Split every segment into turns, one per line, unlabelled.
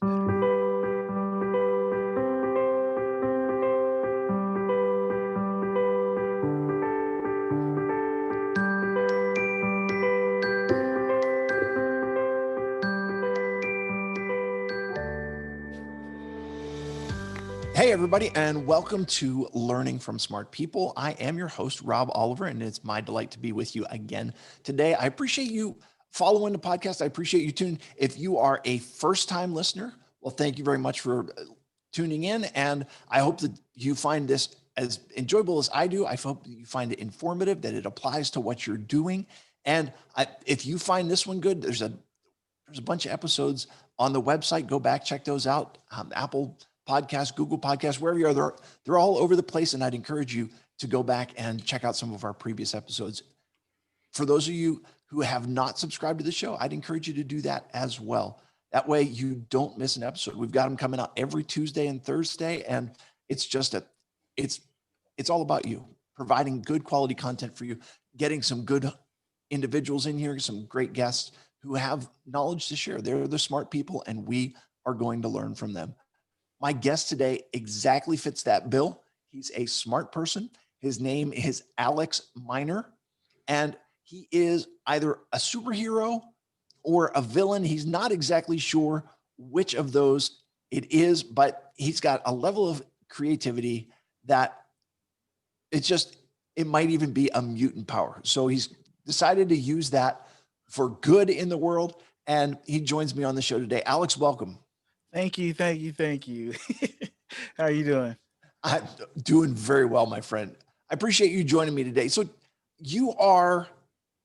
That's better.
Hey, everybody, and welcome to Learning from Smart People. I am your host, Rob Oliver, and it's my delight to be with you again today. I appreciate you following the podcast. I appreciate you tuning. If you are a first-time listener, well, thank you very much for tuning in, and I hope that you find this as enjoyable as I do. I hope that you find it informative, that it applies to what you're doing. And if you find this one good, there's a bunch of episodes on the website. Go back, check those out. Apple Podcasts, Google Podcasts, wherever you are, they're all over the place. And I'd encourage you to go back and check out some of our previous episodes. For those of you who have not subscribed to the show, I'd encourage you to do that as well. That way you don't miss an episode. We've got them coming out every Tuesday and Thursday. And it's all about you, providing good quality content for you, getting some good individuals in here, some great guests who have knowledge to share. They're the smart people, and we are going to learn from them. My guest today exactly fits that bill. He's a smart person. His name is Alex Miner, and he is either a superhero or a villain. He's not exactly sure which of those it is, but he's got a level of creativity that it might even be a mutant power. So he's decided to use that for good in the world, and he joins me on the show today. Alex, welcome.
Thank you. How are you doing?
I'm doing very well, my friend. I appreciate you joining me today. So you are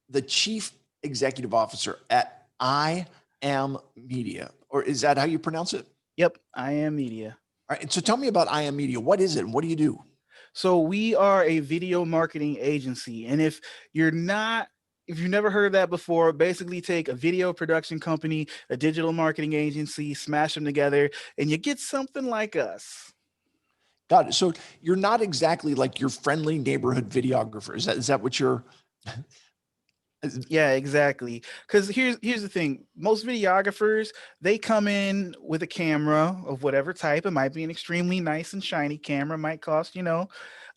the chief executive officer at I Am Media, or is that how you pronounce it?
Yep, I Am Media.
All right. So tell me about I Am Media. What is it and what do you do?
So we are a video marketing agency. And if you've never heard of that before, basically take a video production company, a digital marketing agency, smash them together, and you get something like us.
Got it. So you're not exactly like your friendly neighborhood videographer. Is that what you're?
Yeah, exactly. Because here's the thing. Most videographers, they come in with a camera of whatever type. It might be an extremely nice and shiny camera, might cost,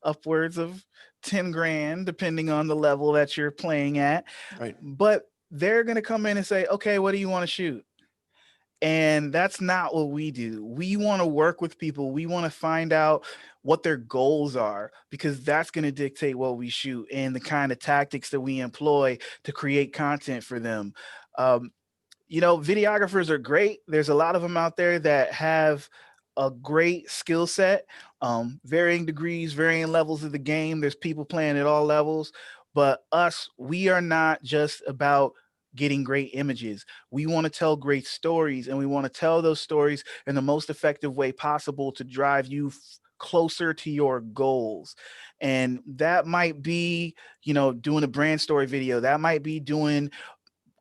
upwards of 10 grand, depending on the level that you're playing at.
Right.
But they're going to come in and say, okay, what do you want to shoot? And that's not what we do. We want to work with people. We want to find out what their goals are, because that's going to dictate what we shoot and the kind of tactics that we employ to create content for them. Videographers are great. There's a lot of them out there that have a great skill set, varying degrees, varying levels of the game. There's people playing at all levels. But we are not just about getting great images. We want to tell great stories, and we want to tell those stories in the most effective way possible to drive you closer to your goals. And that might be, doing a brand story video. That might be doing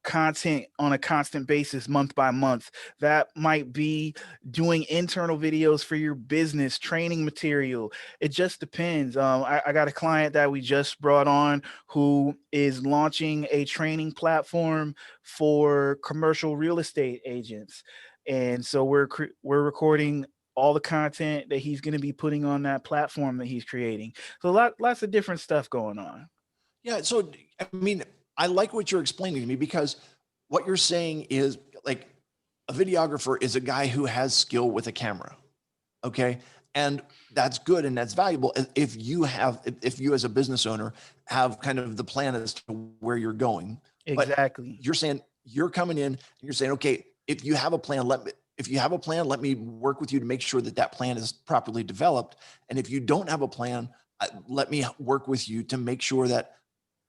content on a constant basis, month by month. That might be doing internal videos for your business, training material. It just depends. I got a client that we just brought on who is launching a training platform for commercial real estate agents. And so we're recording all the content that he's going to be putting on that platform that he's creating. So lots of different stuff going on.
Yeah. So, I mean, I like what you're explaining to me, because what you're saying is like a videographer is a guy who has skill with a camera. Okay. And that's good. And that's valuable if you as a business owner have kind of the plan as to where you're going.
Exactly.
But you're saying you're coming in and you're saying, okay, if you have a plan, let me work with you to make sure that plan is properly developed. And if you don't have a plan, let me work with you to make sure that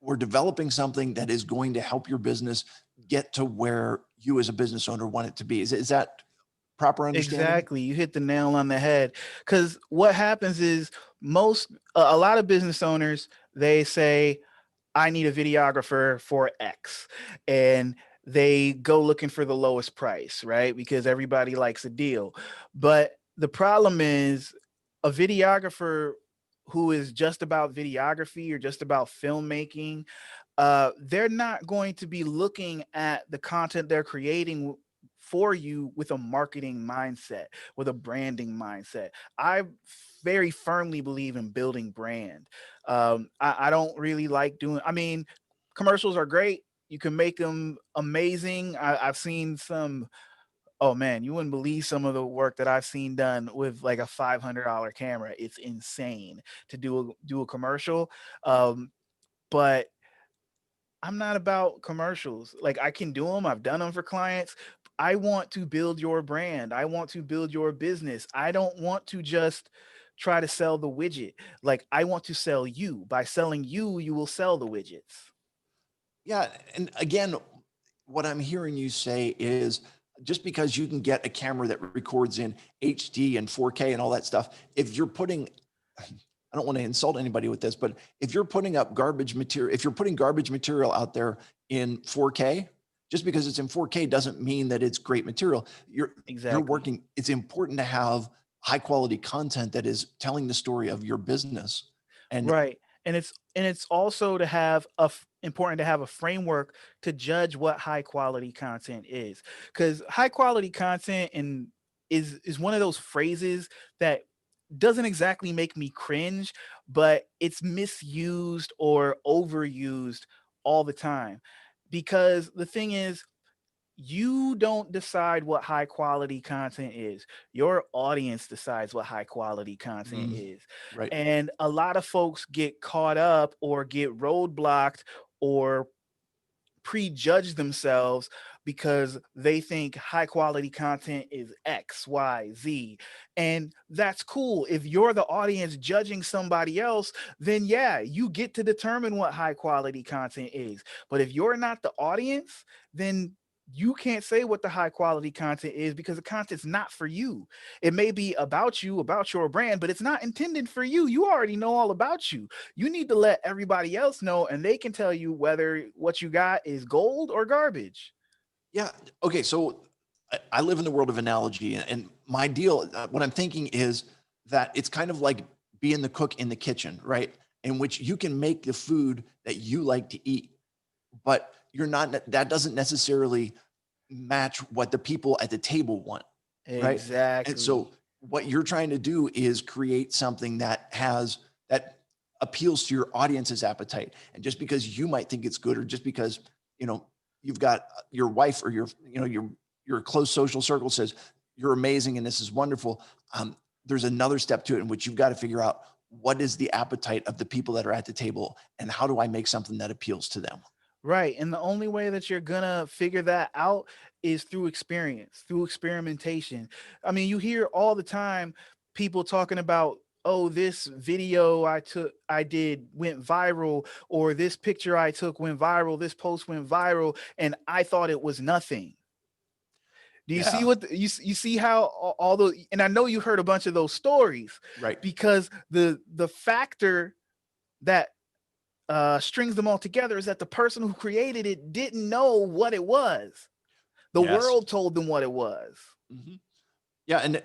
we're developing something that is going to help your business get to where you as a business owner want it to be. Is that proper understanding?
Exactly. You hit the nail on the head. Because what happens is a lot of business owners, they say, I need a videographer for X. And they go looking for the lowest price, right? Because everybody likes a deal. But the problem is, a videographer who is just about videography or just about filmmaking, they're not going to be looking at the content they're creating for you with a marketing mindset, with a branding mindset. I very firmly believe in building brand. I don't really like doing, I mean, commercials are great. You can make them amazing. I've seen some, oh man, you wouldn't believe some of the work that I've seen done with like a $500 camera. It's insane to do a commercial. Um, but I'm not about commercials. Like I can do them. I've done them for clients. I want to build your brand. I want to build your business. I don't want to just try to sell the widget. Like I want to sell you. By selling you, you will sell the widgets.
Yeah. And again, what I'm hearing you say is just because you can get a camera that records in HD and 4K and all that stuff, if you're putting, I don't want to insult anybody with this, but if you're putting up garbage material, if you're putting garbage material out there in 4K, just because it's in 4K doesn't mean that it's great material. You're
Exactly.
working, it's important to have high quality content that is telling the story of your business. And
Right. And it's also to have important to have a framework to judge what high quality content is. Cuz high quality content and is one of those phrases that doesn't exactly make me cringe, but it's misused or overused all the time. Because the thing is, you don't decide what high quality content is. Your audience decides what high quality content
mm,
is.
right.
And a lot of folks get caught up or get roadblocked or prejudge themselves because they think high quality content is X, Y, Z. And that's cool. If you're the audience judging somebody else, then yeah, you get to determine what high quality content is. But if you're not the audience, then you can't say what the high quality content is because the content's not for you. It may be about you, about your brand, but it's not intended for you. You already know all about you. You need to let everybody else know and they can tell you whether what you got is gold or garbage.
Yeah. Okay. So I live in the world of analogy, and my deal, what I'm thinking is that it's kind of like being the cook in the kitchen, right? In which you can make the food that you like to eat, but you're not, that doesn't necessarily match what the people at the table want, right? And so
Exactly.
what you're trying to do is create something that appeals to your audience's appetite. And just because you might think it's good, or just because, you know, you've got your wife or your close social circle says you're amazing and this is wonderful. Um, there's another step to it in which you've got to figure out what is the appetite of the people that are at the table and how do I make something that appeals to them.
Right. And the only way that you're gonna figure that out is through experience, through experimentation. I mean, you hear all the time people talking about, oh, this video I did went viral, or this picture I took went viral, this post went viral, and I thought it was nothing. Do you see
Yeah.
what you see how all the, and I know you heard a bunch of those stories
Right.
because the factor that strings them all together is that the person who created it didn't know what it was. The
Yes.
world told them what it was.
Mhm. Yeah, and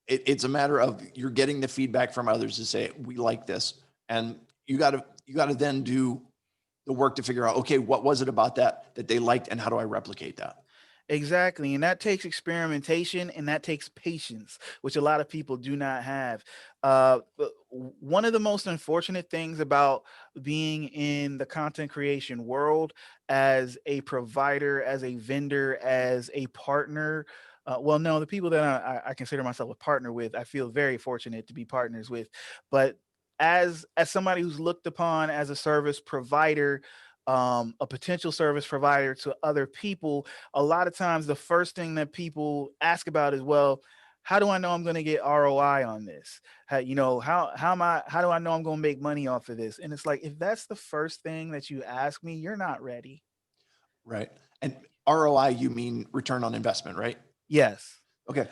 it's a matter of you're getting the feedback from others to say we like this, and you got to then do the work to figure out, okay, what was it about that they liked, and how do I replicate that?
Exactly. And that takes experimentation and that takes patience, which a lot of people do not have. One of the most unfortunate things about being in the content creation world as a provider, as a vendor, as a partner, well, no, the people that I consider myself a partner with, I feel very fortunate to be partners with. But as somebody who's looked upon as a service provider, a potential service provider to other people, a lot of times the first thing that people ask about is, well, how do I know I'm going to get ROI on this? How do I know I'm going to make money off of this? And it's like, if that's the first thing that you ask me, you're not ready.
Right. And ROI, you mean return on investment, right?
Yes.
Okay.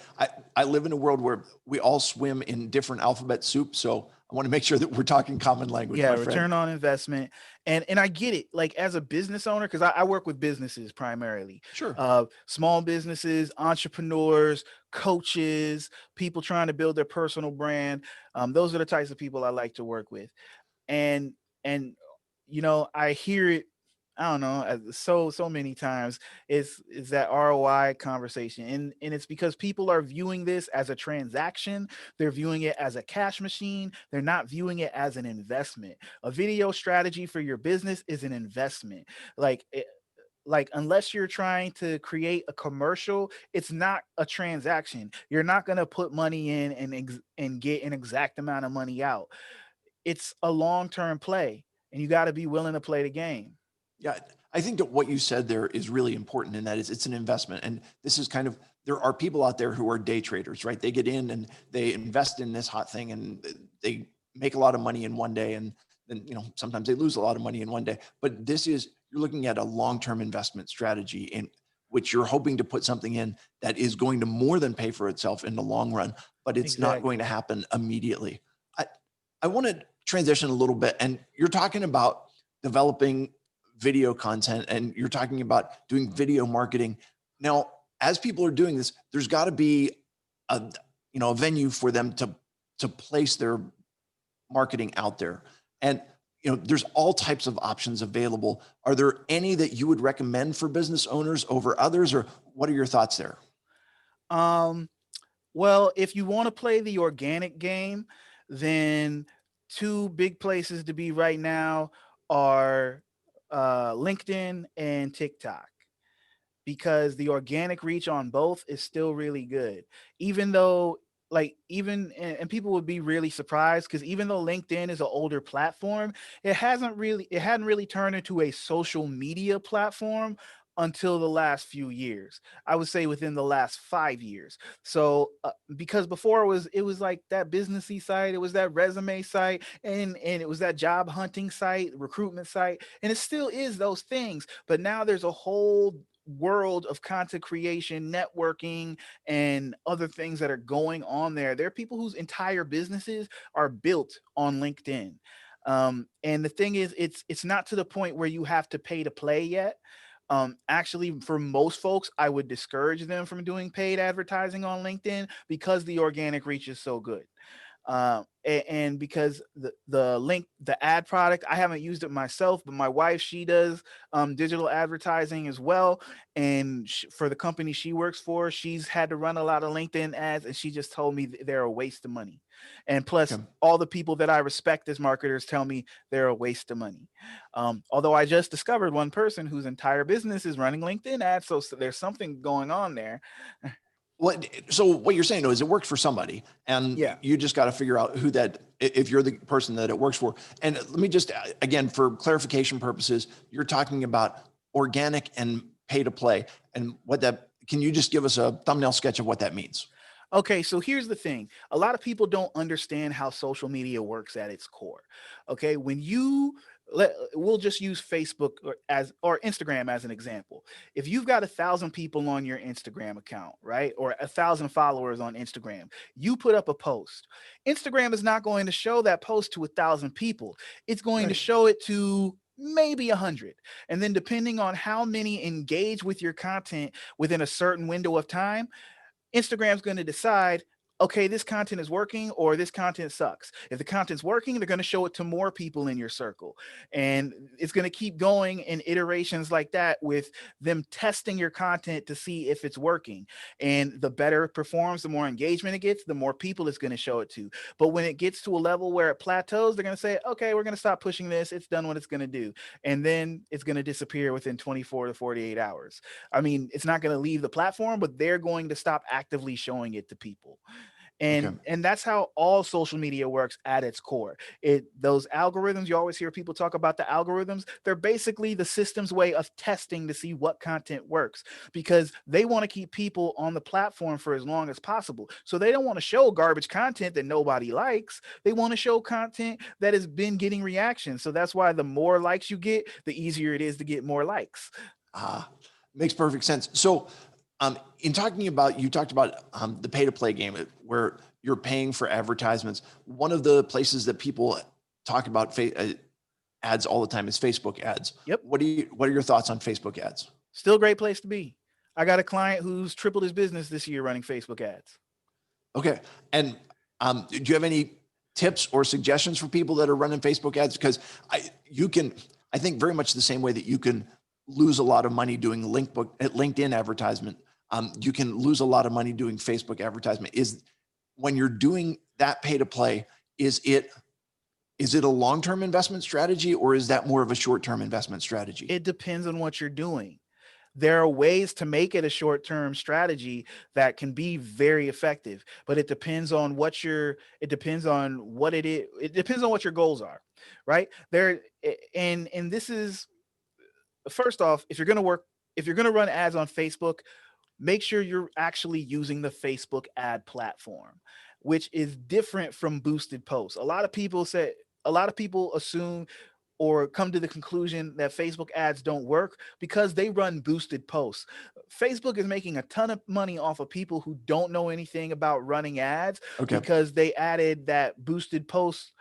I live in a world where we all swim in different alphabet soup, so I want to make sure that we're talking common language,
Yeah,
my friend.
return on investment. And I get it. Like as a business owner, because I work with businesses primarily,
Sure.
small businesses, entrepreneurs, coaches, people trying to build their personal brand. Those are the types of people I like to work with. And I hear it I don't know, so many times it's that ROI conversation, and it's because people are viewing this as a transaction. They're viewing it as a cash machine. They're not viewing it as an investment. A video strategy for your business is an investment. Like like unless you're trying to create a commercial, it's not a transaction. You're not going to put money in and get an exact amount of money out. It's a long-term play, and you got to be willing to play the game.
Yeah, I think that what you said there is really important, and that is it's an investment. And this is kind of, there are people out there who are day traders, right? They get in and they invest in this hot thing and they make a lot of money in one day. And then, sometimes they lose a lot of money in one day. But this is, you're looking at a long-term investment strategy in which you're hoping to put something in that is going to more than pay for itself in the long run, but it's not going to
Exactly.
happen immediately. I, I want to transition a little bit, and you're talking about developing video content and you're talking about doing video marketing. Now, as people are doing this, there's got to be a a venue for them to place their marketing out there. And there's all types of options available. Are there any that you would recommend for business owners over others, or what are your thoughts there?
Um, well, if you want to play the organic game, then two big places to be right now are LinkedIn and TikTok, because the organic reach on both is still really good. Even though, like, even and people would be really surprised, because even though LinkedIn is an older platform, it hadn't really turned into a social media platform until the last few years. I would say within the last 5 years. So because before it was like that businessy site, it was that resume site, and it was that job hunting site, recruitment site, and it still is those things. But now there's a whole world of content creation, networking, and other things that are going on there. There are people whose entire businesses are built on LinkedIn. And the thing is, it's not to the point where you have to pay to play yet. Actually, for most folks, I would discourage them from doing paid advertising on LinkedIn because the organic reach is so good. And because the ad product, I haven't used it myself, but my wife, she does digital advertising as well. And for the company she works for, she's had to run a lot of LinkedIn ads, and she just told me they're a waste of money. And plus,
Okay.
all the people that I respect as marketers tell me they're a waste of money. Although I just discovered one person whose entire business is running LinkedIn ads, so there's something going on there.
So what you're saying though is it works for somebody, and
Yeah.
you just got to figure out who that, if you're the person that it works for. And let me just, again, for clarification purposes, you're talking about organic and pay to play, and what that, can you just give us a thumbnail sketch of what that means?
Okay, so here's the thing. A lot of people don't understand how social media works at its core. Okay, we'll just use Facebook or Instagram as an example. If you've got 1,000 people on your Instagram account, right, or 1,000 followers on Instagram, you put up a post. Instagram is not going to show that post to 1,000 people. It's going to
Right.
show it to maybe 100. And then depending on how many engage with your content within a certain window of time, Instagram's going to decide, okay, this content is working or this content sucks. If the content's working, they're going to show it to more people in your circle. And it's going to keep going in iterations like that, with them testing your content to see if it's working. And the better it performs, the more engagement it gets, the more people it's going to show it to. But when it gets to a level where it plateaus, they're going to say, okay, we're going to stop pushing this. It's done what it's going to do. And then it's going to disappear within 24 to 48 hours. I mean, it's not going to leave the platform, but they're going to stop actively showing it to people.
Okay.
And that's how all social media works at its core. It Those algorithms, you always hear people talk about the algorithms. They're basically the system's way of testing to see what content works, because they want to keep people on the platform for as long as possible. So they don't want to show garbage content that nobody likes. They want to show content that has been getting reactions. So that's why the more likes you get, the easier it is to get more likes.
Ah, makes perfect sense. So, in talking about, you talked about the pay to play game where you're paying for advertisements. One of the places that people talk about ads all the time is Facebook ads.
Yep.
What are your thoughts on Facebook ads?
Still a great place to be. I got a client who's tripled his business this year running Facebook ads.
Okay. And do you have any tips or suggestions for people that are running Facebook ads? Because you can, I think very much the same way that you can lose a lot of money doing LinkedIn advertisement, you can lose a lot of money doing Facebook advertisement. Is when you're doing that pay to play, is it a long-term investment strategy, or is that more of a short-term investment strategy?
It depends on what you're doing. There are ways to make it a short-term strategy that can be very effective, but it depends on what it is. It depends on what your goals are, right? And this is, first off, if you're going to run ads on Facebook, make sure you're actually using the Facebook ad platform, which is different from boosted posts. A lot of people assume or come to the conclusion that Facebook ads don't work because they run boosted posts. Facebook is making a ton of money off of people who don't know anything about running ads
Okay.
because they added that boosted post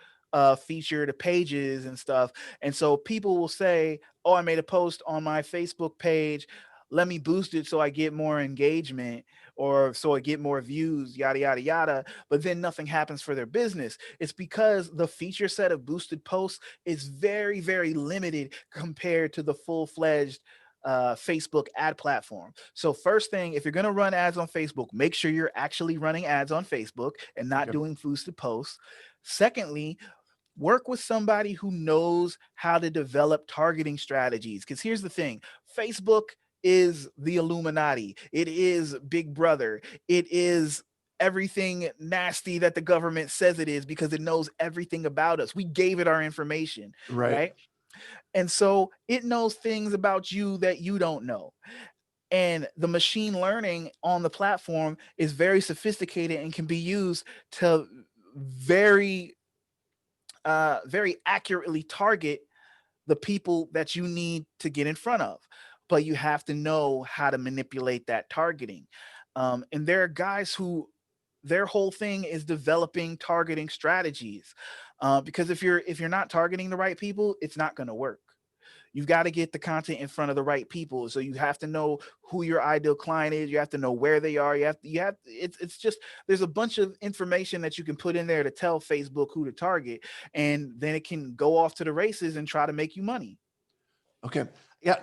feature to pages and stuff. And so people will say, "Oh, I made a post on my Facebook page. Let me boost it so I get more engagement or so I get more views, yada, yada, yada." But then nothing happens for their business. It's because the feature set of boosted posts is very, very limited compared to the full fledged Facebook ad platform. So, first thing, if you're going to run ads on Facebook, make sure you're actually running ads on Facebook and not
Okay.
doing boosted posts. Secondly, work with somebody who knows how to develop targeting strategies. Because here's the thing, Facebook is the Illuminati, it is Big Brother, it is everything nasty that the government says it is because it knows everything about us. We gave it our information,
Right.
right? And so it knows things about you that you don't know. And the machine learning on the platform is very sophisticated and can be used to very very accurately target the people that you need to get in front of. But you have to know how to manipulate that targeting. And there are guys who their whole thing is developing targeting strategies. Because if you're not targeting the right people, it's not going to work. You've got to get the content in front of the right people. So you have to know who your ideal client is. You have to know where they are. It's just, there's a bunch of information that you can put in there to tell Facebook who to target. And then it can go off to the races and try to make you money.
Okay. Yeah.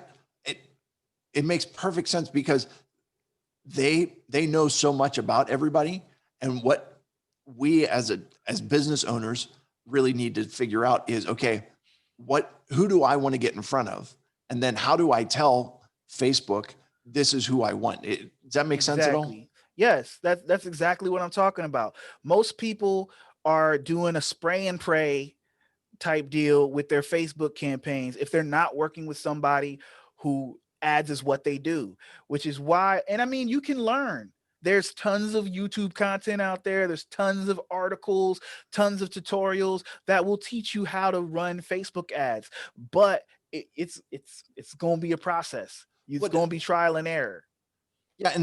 It it makes perfect sense because they know so much about everybody, and what we as business owners really need to figure out is, okay, who do I want to get in front of, and then how do I tell Facebook this is who I want? Does that make sense at all?
Exactly. Yes, that's exactly what I'm talking about. Most people are doing a spray and pray type deal with their Facebook campaigns if they're not working with somebody who ads is what they do, which is why, and I mean, you can learn. There's tons of YouTube content out there. There's tons of articles, tons of tutorials that will teach you how to run Facebook ads. But it's going to be a process. It's
What?
going to be trial and error.
Yeah,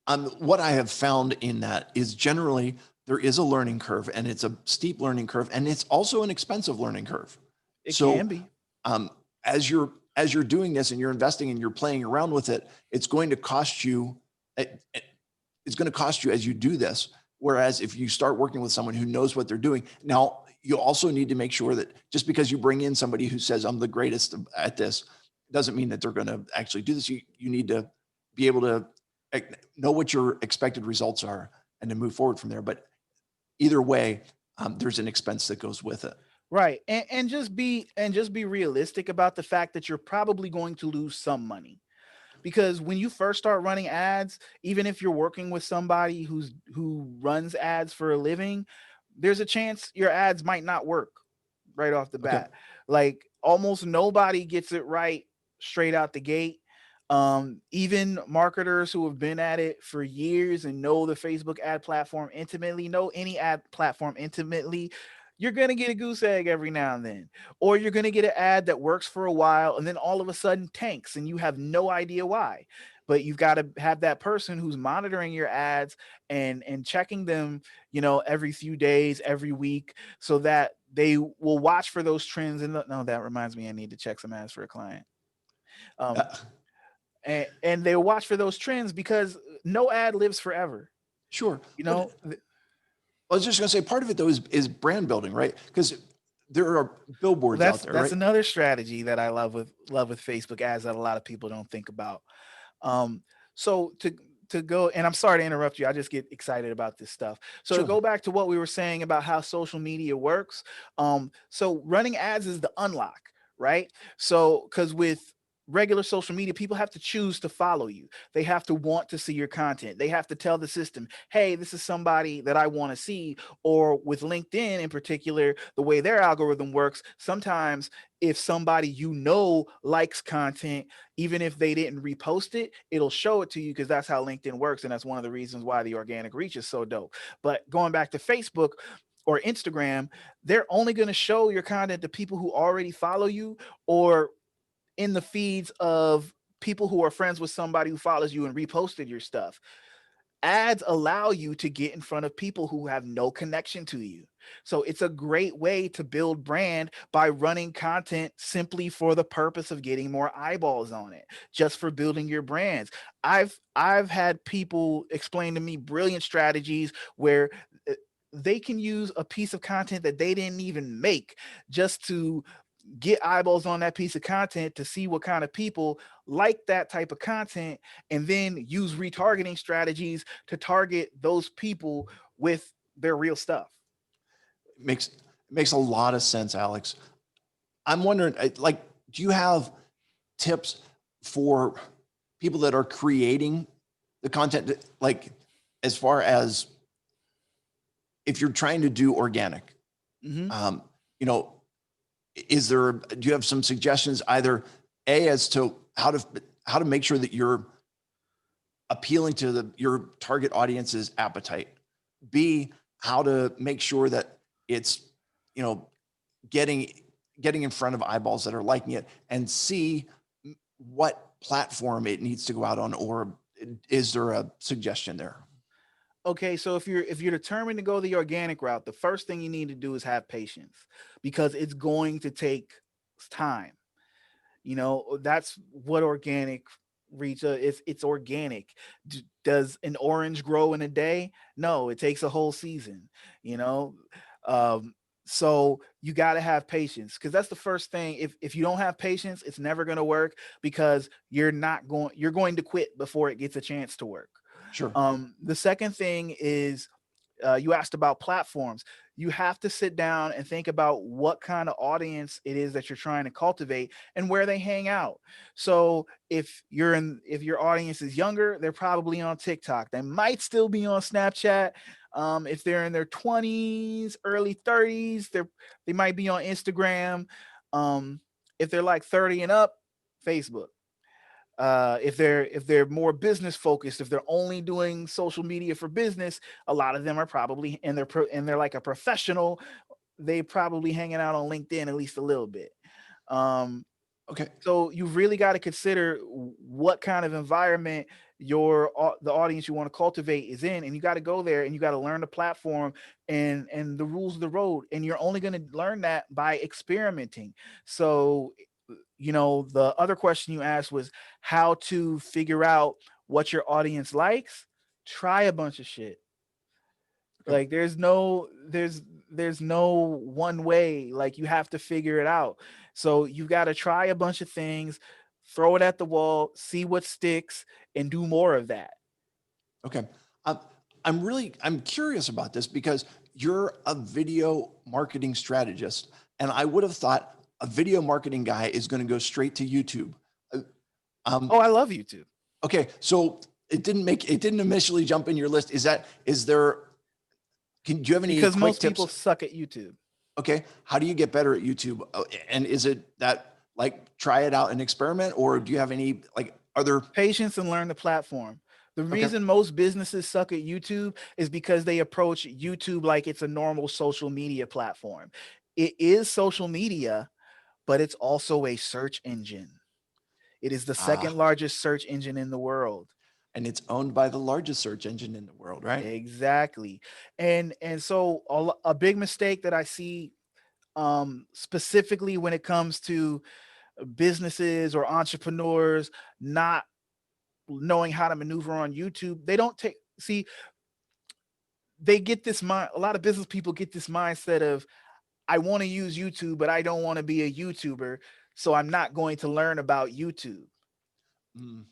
and what I have found in that is generally there is a learning curve, and it's a steep learning curve, and it's also an expensive learning curve.
It can
So,
be.
um, as you're doing this and you're investing and you're playing around with it, it's going to cost you. It's going to cost you as you do this. Whereas if you start working with someone who knows what they're doing, now you also need to make sure that just because you bring in somebody who says I'm the greatest at this doesn't mean that they're going to actually do this. You need to be able to know what your expected results are and to move forward from there. But either way, there's an expense that goes with it.
Right. And just be realistic about the fact that you're probably going to lose some money. Because when you first start running ads, even if you're working with somebody who runs ads for a living, there's a chance your ads might not work right off the
Okay.
bat. Like almost nobody gets it right straight out the gate. Even marketers who have been at it for years and know the Facebook ad platform intimately, know any ad platform intimately, you're going to get a goose egg every now and then. Or you're going to get an ad that works for a while and then all of a sudden tanks and you have no idea why. But you've got to have that person who's monitoring your ads and checking them, every few days, every week, so that they will watch for those trends. And no, that reminds me, I need to check some ads for a client. Um,
Uh,
and they'll watch for those trends because no ad lives forever.
sure.
You
But
know,
I was just going to say part of it though is brand building, right? Because there are
Well,
billboards out there,
that's
right?
another strategy that I love with Facebook ads that a lot of people don't think about. Um, so to go, and I'm sorry to interrupt you, I just get excited about this stuff. So to
Sure.
go back to what we were saying about how social media works, so running ads is the unlock, right? So because with regular social media, people have to choose to follow you. They have to want to see your content. They have to tell the system, hey, this is somebody that I want to see. Or with LinkedIn in particular, the way their algorithm works, sometimes if somebody likes content, even if they didn't repost it, it'll show it to you because that's how LinkedIn works. And that's one of the reasons why the organic reach is so dope. But going back to Facebook or Instagram, they're only going to show your content to people who already follow you or in the feeds of people who are friends with somebody who follows you and reposted your stuff. Ads allow you to get in front of people who have no connection to you. So it's a great way to build brand by running content simply for the purpose of getting more eyeballs on it, just for building your brands. I've had people explain to me brilliant strategies where uh, they can use a piece of content that they didn't even make just to get eyeballs on that piece of content to see what kind of people like that type of content and then use retargeting strategies to target those people with their real stuff.
Makes a lot of sense, Alex. I'm wondering, like, do you have tips for people that are creating the content, like, as far as if you're trying to do organic,
Hmm.
um, you know, do you have some suggestions either A, as to how to make sure that you're appealing to your target audience's appetite, B, how to make sure that it's, you know, getting getting in front of eyeballs that are liking it, and C, what platform it needs to go out on, or is there a suggestion there?
Okay, so if you're determined to go the organic route, the first thing you need to do is have patience because it's going to take time. That's what organic reach it's organic. Does an orange grow in a day? No, it takes a whole season, you know. um so you got to have patience because that's the first thing. If you don't have patience, it's never going to work because you're going to quit before it gets a chance to work.
Sure.
The second thing is, you asked about platforms. You have to sit down and think about what kind of audience it is that you're trying to cultivate and where they hang out. So if your audience is younger, they're probably on TikTok. They might still be on Snapchat. If they're in their 20s, early 30s, they might be on Instagram. If they're like 30 and up, Facebook. If they're more business focused, if they're only doing social media for business, a lot of them are probably and they're like a professional, they probably hanging out on LinkedIn at least a little bit. um
Okay.
so you've really got to consider what kind of environment the audience you want to cultivate is in, and you got to go there and you got to learn the platform and the rules of the road, and you're only going to learn that by experimenting. So the other question you asked was how to figure out what your audience likes. Try a bunch of shit.
Okay.
Like there's no one way. Like you have to figure it out. So you got to try a bunch of things, throw it at the wall, see what sticks, and do more of that.
Okay. Um, I'm curious about this because you're a video marketing strategist, and I would have thought a video marketing guy is going to go straight to YouTube. Uh,
Oh,
Um,
I love YouTube
okay, so it didn't initially jump in your list. Is there? Do you have any
because
quick
most people
tips?
suck at YouTube.
Okay, how do you get better at YouTube? And is it that, like, try it out and experiment, or do you have any, like, other?
Patience and learn the platform. The
Okay,
reason most businesses suck at YouTube is because they approach YouTube like it's a normal social media platform. It is social media, but it's also a search engine. It is the second
ah,
largest search engine in the world.
and it's owned by the largest search engine in the world, right?
Exactly. And so a big mistake that I see, specifically when it comes to businesses or entrepreneurs not knowing how to maneuver on YouTube, they don't take see they get this mind a lot of business people get this mindset of, I want to use YouTube, but I don't want to be a YouTuber, so I'm not going to learn about YouTube.
Mm,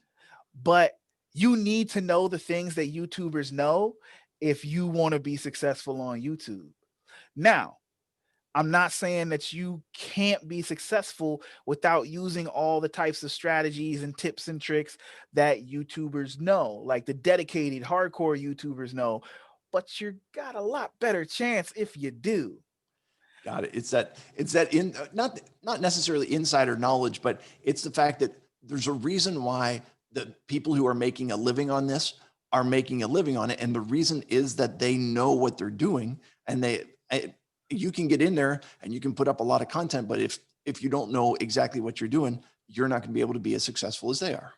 But you need to know the things that YouTubers know if you want to be successful on YouTube. Now, I'm not saying that you can't be successful without using all the types of strategies and tips and tricks that YouTubers know, like the dedicated hardcore YouTubers know, but you got a lot better chance if you do.
got it. It's that in not necessarily insider knowledge, but it's the fact that there's a reason why the people who are making a living on this are making a living on it, and the reason is that they know what they're doing, and you can get in there and you can put up a lot of content, but if you don't know exactly what you're doing, you're not going to be able to be as successful as they are.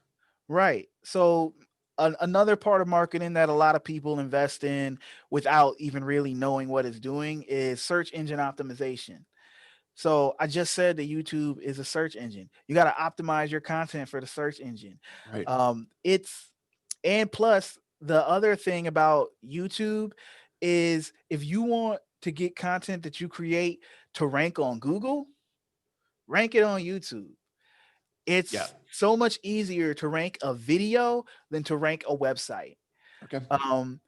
Right. So another part of marketing that a lot of people invest in without even really knowing what it's doing is search engine optimization. So I just said that YouTube is a search engine. You got to optimize your content for the search engine.
Right.
It's and plus the other thing about YouTube is if you want to get content that you create to rank on Google, rank it on YouTube.
Yeah.
It's so much easier to rank a video than to rank a website.
Okay.
Um,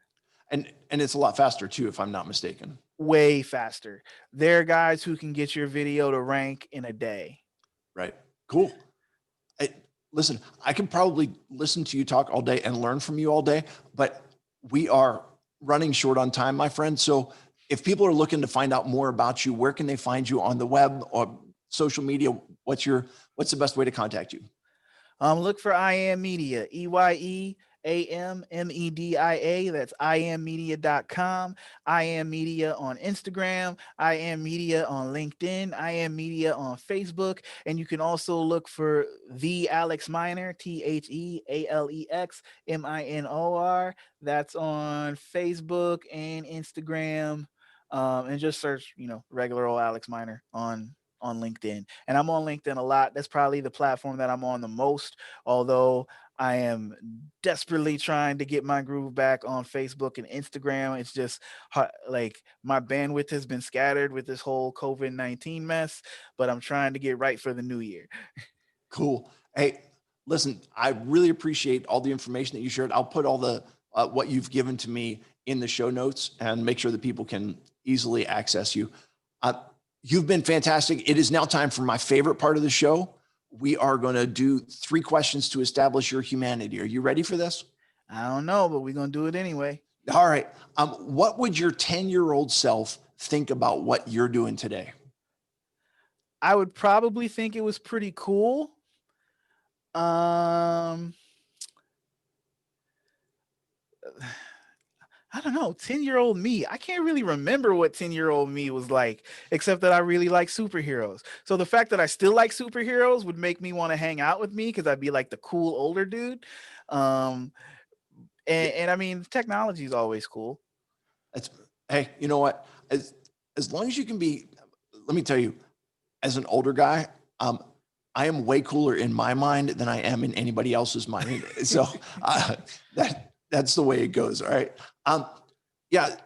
And it's a lot faster too, if I'm not mistaken.
Way faster. There are guys who can get your video to rank in a day.
Right. Cool. I, Listen, I can probably listen to you talk all day and learn from you all day, but we are running short on time, my friend. So if people are looking to find out more about you, where can they find you on the web or social media? What's the best way to contact you?
Look for I am Media, EYEAMMEDIA. That's iammedia.com. I am Media on Instagram. I am Media on LinkedIn. I am Media on Facebook. And you can also look for The Alex Minor, TheAlexMinor. That's on Facebook and Instagram. And just search, regular old Alex Minor on LinkedIn. And I'm on LinkedIn a lot. That's probably the platform that I'm on the most, although I am desperately trying to get my groove back on Facebook and Instagram. It's just like my bandwidth has been scattered with this whole COVID-19 mess, but I'm trying to get right for the new year.
Cool. Hey, listen, I really appreciate all the information that you shared. I'll put all the what you've given to me in the show notes and make sure that people can easily access you. Uh, you've been fantastic. It is now time for my favorite part of the show. We are going to do 3 questions to establish your humanity. Are you ready for this?
I don't know, but we're going to do it anyway.
All right. What would your 10-year-old self think about what you're doing today?
I would probably think it was pretty cool. Um, I don't know, 10-year-old me. I can't really remember what 10-year-old me was like, except that I really like superheroes. So the fact that I still like superheroes would make me want to hang out with me because I'd be like the cool older dude. Um,
Yeah,
and I mean, technology is always cool.
it's, hey, you know what? As long as you can be, let me tell you, as an older guy, I am way cooler in my mind than I am in anybody else's mind. So that's the way it goes. All right. Um, yeah.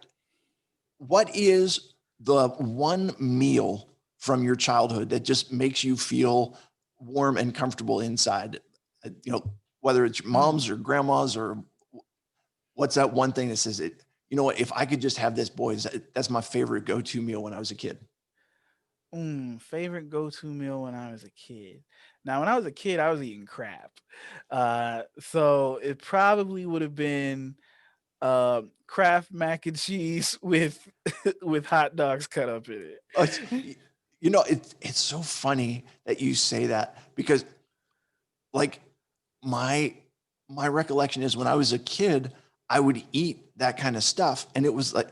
What is the one meal from your childhood that just makes you feel warm and comfortable inside? Whether it's your mom's
Mm,
or grandma's, or what's that one thing that says it? You know what? If I could just have this, boys, that's my favorite go-to meal when I was a kid.
favorite go-to meal when I was a kid. Now, when I was a kid, I was eating crap. So it probably would have been Kraft mac and cheese with with hot dogs cut up in
Uh,
it.
it's so funny that you say that because, like, my my recollection is when I was a kid, I would eat that kind of stuff, and it was like,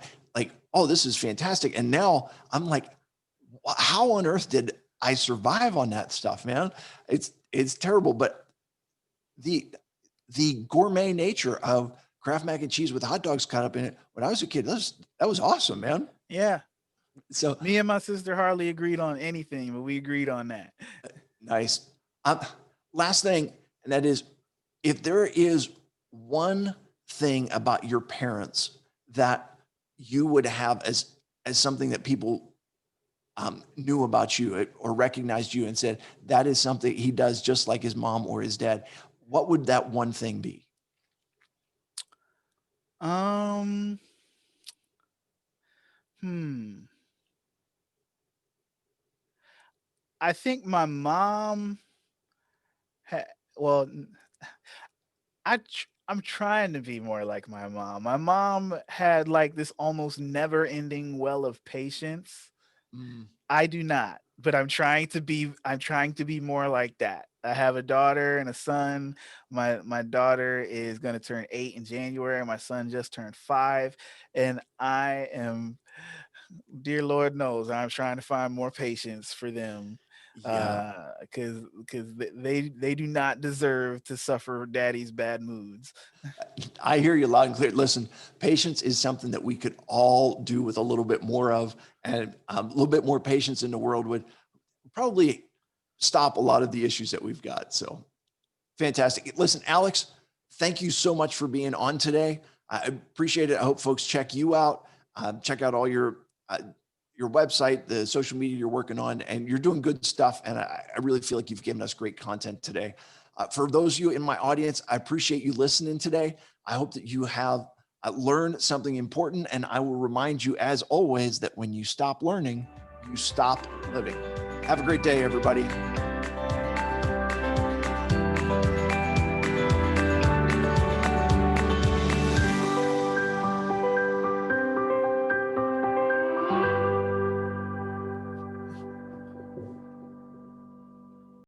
oh, this is fantastic. And now I'm like, how on earth did I survive on that stuff, man? It's terrible, but the the gourmet nature of Kraft mac and cheese with hot dogs cut up in it when I was a kid, that was awesome, man.
Yeah,
So
me and my sister hardly agreed on anything, but we agreed on that.
nice. Um, Last thing, and that is, if there is one thing about your parents that you would have as something that people knew about you or recognized you and said, that is something he does just like his mom or his dad, what would that one thing be?
Um, hmm. I think my mom had, well, I'm trying to be more like my mom. My mom had like this almost never ending well of patience.
Mm,
I do not, but I'm trying to be more like that. I have a daughter and a son. My daughter is going to turn 8 in January. My son just turned 5, and I am, dear Lord knows, I'm trying to find more patience for them,
yeah.
because they do not deserve to suffer daddy's bad moods.
I hear you loud and clear. Listen, patience is something that we could all do with a little bit more of, and a little bit more patience in the world would probably stop a lot of the issues that we've got. So fantastic. Listen, Alex, thank you so much for being on today. I appreciate it. I hope folks check you out, check out all your website, the social media you're working on, and you're doing good stuff. And I really feel like you've given us great content today. For those of you in my audience, I appreciate you listening today. I hope that you have learned something important. And I will remind you, as always, that when you stop learning, you stop living. Have a great day, everybody.